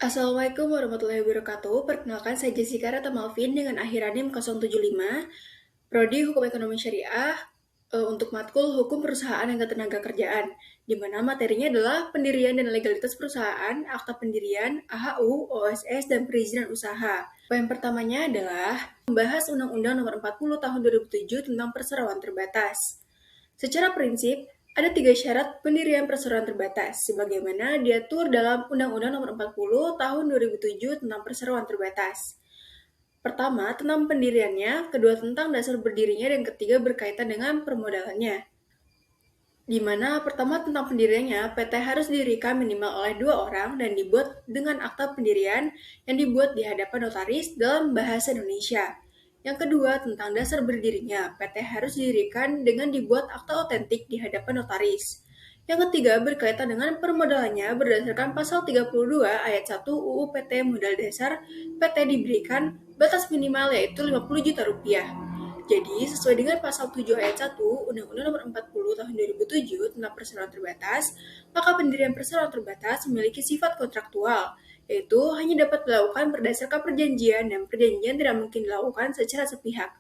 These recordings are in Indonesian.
Assalamualaikum warahmatullahi wabarakatuh. Perkenalkan saya Jessica Rata Malvin dengan akhir NIM 075, Prodi Hukum Ekonomi Syariah untuk matkul Hukum Perusahaan dan Ketenagakerjaan, di mana materinya adalah pendirian dan legalitas perusahaan, akta pendirian, AHU, OSS, dan perizinan usaha. Poin pertamanya adalah membahas Undang-Undang Nomor 40 Tahun 2007 tentang perseroan terbatas. Secara prinsip, ada 3 syarat pendirian perseroan terbatas, sebagaimana diatur dalam Undang-Undang Nomor 40 Tahun 2007 tentang perseroan terbatas. Pertama, tentang pendiriannya, kedua tentang dasar berdirinya, dan ketiga berkaitan dengan permodalannya. Di mana pertama tentang pendiriannya, PT harus didirikan minimal oleh 2 orang dan dibuat dengan akta pendirian yang dibuat di hadapan notaris dalam bahasa Indonesia. Yang kedua, tentang dasar berdirinya, PT harus didirikan dengan dibuat akta otentik di hadapan notaris. Yang ketiga, berkaitan dengan permodalannya berdasarkan pasal 32 ayat 1 UU PT Modal Dasar, PT diberikan batas minimal yaitu Rp50 juta. Jadi, sesuai dengan pasal 7 ayat 1 Undang-Undang Nomor 40 Tahun 2007 tentang perseroan terbatas, maka pendirian perseroan terbatas memiliki sifat kontraktual, yaitu hanya dapat dilakukan berdasarkan perjanjian dan perjanjian tidak mungkin dilakukan secara sepihak.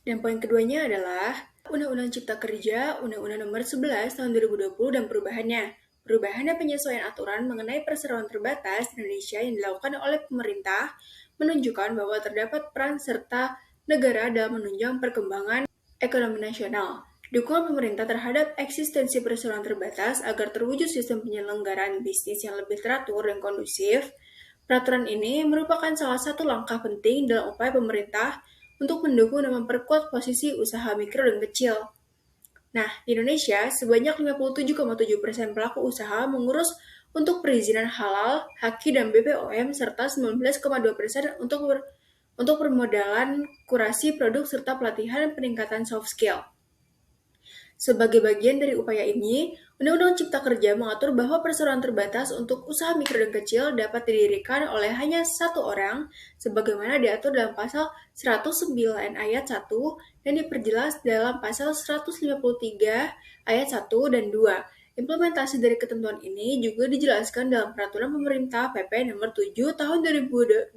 Dan poin keduanya adalah Undang-Undang Cipta Kerja, Undang-Undang Nomor 11 Tahun 2020 dan perubahannya. Perubahan dan penyesuaian aturan mengenai perseroan terbatas di Indonesia yang dilakukan oleh pemerintah menunjukkan bahwa terdapat peran serta negara dalam menunjang perkembangan ekonomi nasional. Dukungan pemerintah terhadap eksistensi perseroan terbatas agar terwujud sistem penyelenggaraan bisnis yang lebih teratur dan kondusif. Peraturan ini merupakan salah satu langkah penting dalam upaya pemerintah untuk mendukung dan memperkuat posisi usaha mikro dan kecil. Nah, di Indonesia, sebanyak 57,7% pelaku usaha mengurus untuk perizinan halal, haki, dan BPOM, serta 19,2% untuk permodalan, kurasi produk, serta pelatihan dan peningkatan soft skill. Sebagai bagian dari upaya ini, Undang-Undang Cipta Kerja mengatur bahwa perseroan terbatas untuk usaha mikro dan kecil dapat didirikan oleh hanya satu orang, sebagaimana diatur dalam pasal 109 ayat 1 dan diperjelas dalam pasal 153 ayat 1 dan 2. Implementasi dari ketentuan ini juga dijelaskan dalam Peraturan Pemerintah PP Nomor 7 Tahun 2021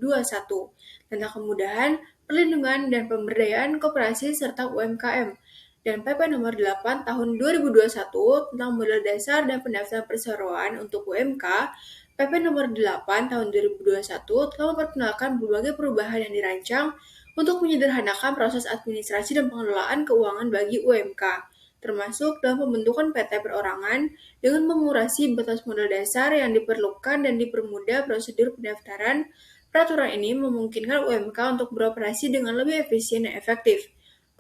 tentang kemudahan, perlindungan, dan pemberdayaan koperasi serta UMKM dan PP Nomor 8 Tahun 2021 tentang modal dasar dan pendaftaran perseroan untuk UMK. PP Nomor 8 Tahun 2021 telah memperkenalkan berbagai perubahan yang dirancang untuk menyederhanakan proses administrasi dan pengelolaan keuangan bagi UMK, termasuk dalam pembentukan PT perorangan dengan mengurasi batas modal dasar yang diperlukan dan dipermudah prosedur pendaftaran. Peraturan ini memungkinkan UMK untuk beroperasi dengan lebih efisien dan efektif.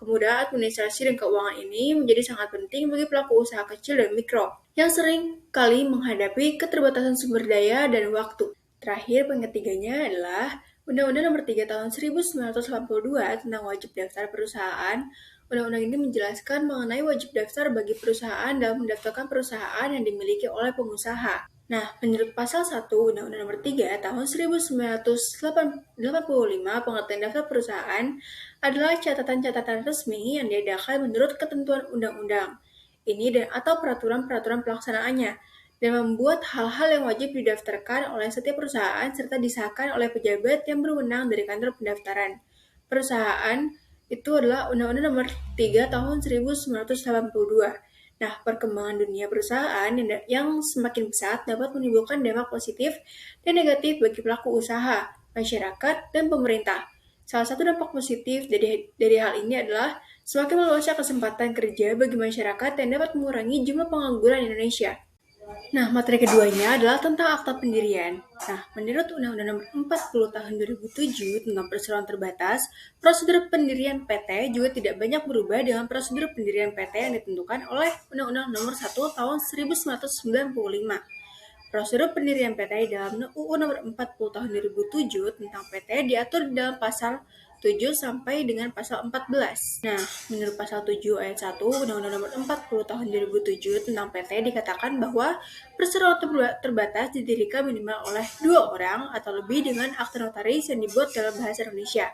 Kemudahan administrasi dan keuangan ini menjadi sangat penting bagi pelaku usaha kecil dan mikro, yang sering kali menghadapi keterbatasan sumber daya dan waktu. Terakhir, poin ketiganya adalah Undang-Undang Nomor 3 Tahun 1982 tentang wajib daftar perusahaan. Undang-undang ini menjelaskan mengenai wajib daftar bagi perusahaan dalam mendaftarkan perusahaan yang dimiliki oleh pengusaha. Nah, menurut pasal 1 Undang-Undang Nomor 3 Tahun 1985, pengertian daftar perusahaan adalah catatan-catatan resmi yang diadakan menurut ketentuan undang-undang ini dan atau peraturan-peraturan pelaksanaannya, dan membuat hal-hal yang wajib didaftarkan oleh setiap perusahaan serta disahkan oleh pejabat yang berwenang dari kantor pendaftaran perusahaan. Itu adalah Undang-Undang Nomor 3 Tahun 1982. Nah, perkembangan dunia perusahaan yang semakin pesat dapat menimbulkan dampak positif dan negatif bagi pelaku usaha, masyarakat, dan pemerintah. Salah satu dampak positif dari hal ini adalah semakin meluasnya kesempatan kerja bagi masyarakat yang dapat mengurangi jumlah pengangguran di Indonesia. Nah, materi keduanya adalah tentang akta pendirian. Nah, menurut Undang-Undang Nomor 40 Tahun 2007 tentang perseroan terbatas, prosedur pendirian PT juga tidak banyak berubah dengan prosedur pendirian PT yang ditentukan oleh Undang-Undang Nomor 1 Tahun 1995. Prosedur pendirian PT dalam UU Nomor 40 Tahun 2007 tentang PT diatur dalam pasal 7 sampai dengan pasal 14. Nah, menurut pasal 7 ayat 1 Undang-Undang Nomor 40 Tahun 2007 tentang PT dikatakan bahwa perseroan terbatas didirikan minimal oleh 2 orang atau lebih dengan akta notaris yang dibuat dalam bahasa Indonesia.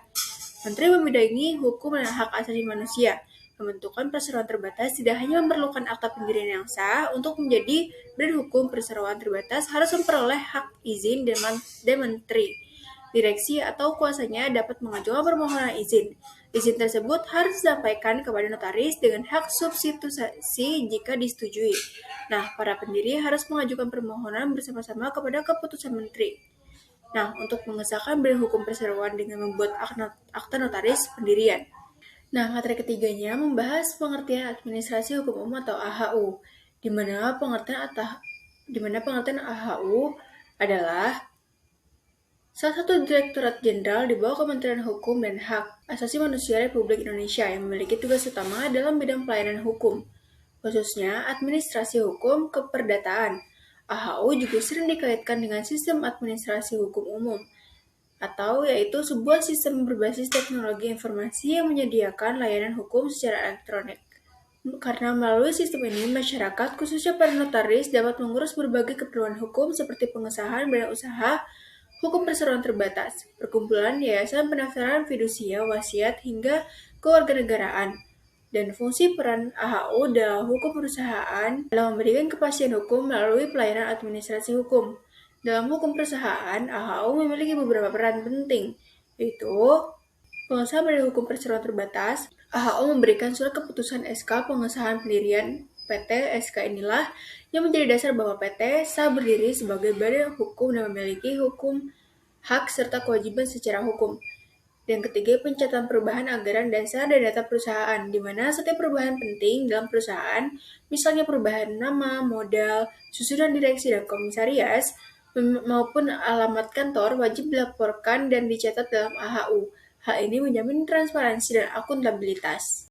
Menteri Membidangi Hukum dan Hak Asasi Manusia. Pembentukan perseroan terbatas tidak hanya memerlukan akta pendirian yang sah, untuk menjadi badan hukum perseroan terbatas harus memperoleh hak izin dan menteri. Direksi atau kuasanya dapat mengajukan permohonan izin. Izin tersebut harus disampaikan kepada notaris dengan hak substitusi jika disetujui. Nah, para pendiri harus mengajukan permohonan bersama-sama kepada keputusan menteri. Nah, untuk mengesahkan badan hukum perseroan dengan membuat akta notaris pendirian. Nah, materi ketiganya membahas pengertian administrasi hukum umum atau AHU, di mana pengertian AHU adalah salah satu Direktorat Jenderal di bawah Kementerian Hukum dan Hak Asasi Manusia Republik Indonesia yang memiliki tugas utama dalam bidang pelayanan hukum, khususnya administrasi hukum keperdataan. AHU juga sering dikaitkan dengan sistem administrasi hukum umum, atau yaitu sebuah sistem berbasis teknologi informasi yang menyediakan layanan hukum secara elektronik. Karena melalui sistem ini, masyarakat, khususnya para notaris, dapat mengurus berbagai keperluan hukum seperti pengesahan badan usaha, hukum perseroan terbatas, perkumpulan, yayasan, pendaftaran fidusia, wasiat, hingga kewarganegaraan. Dan fungsi peran AHU dalam hukum perusahaan adalah memberikan kepastian hukum melalui pelayanan administrasi hukum. Dalam hukum perusahaan, AHU memiliki beberapa peran penting, yaitu pengesahan badan hukum perseroan terbatas. AHU memberikan surat keputusan SK pengesahan pendirian PT. SK inilah yang menjadi dasar bahwa PT sah berdiri sebagai badan hukum dan memiliki hak serta kewajiban secara hukum. Dan ketiga, pencatatan perubahan anggaran dasar dan data perusahaan, di mana setiap perubahan penting dalam perusahaan, misalnya perubahan nama, modal, susunan direksi dan komisariat, maupun alamat kantor, wajib dilaporkan dan dicatat dalam AHU. Hal ini menjamin transparansi dan akuntabilitas.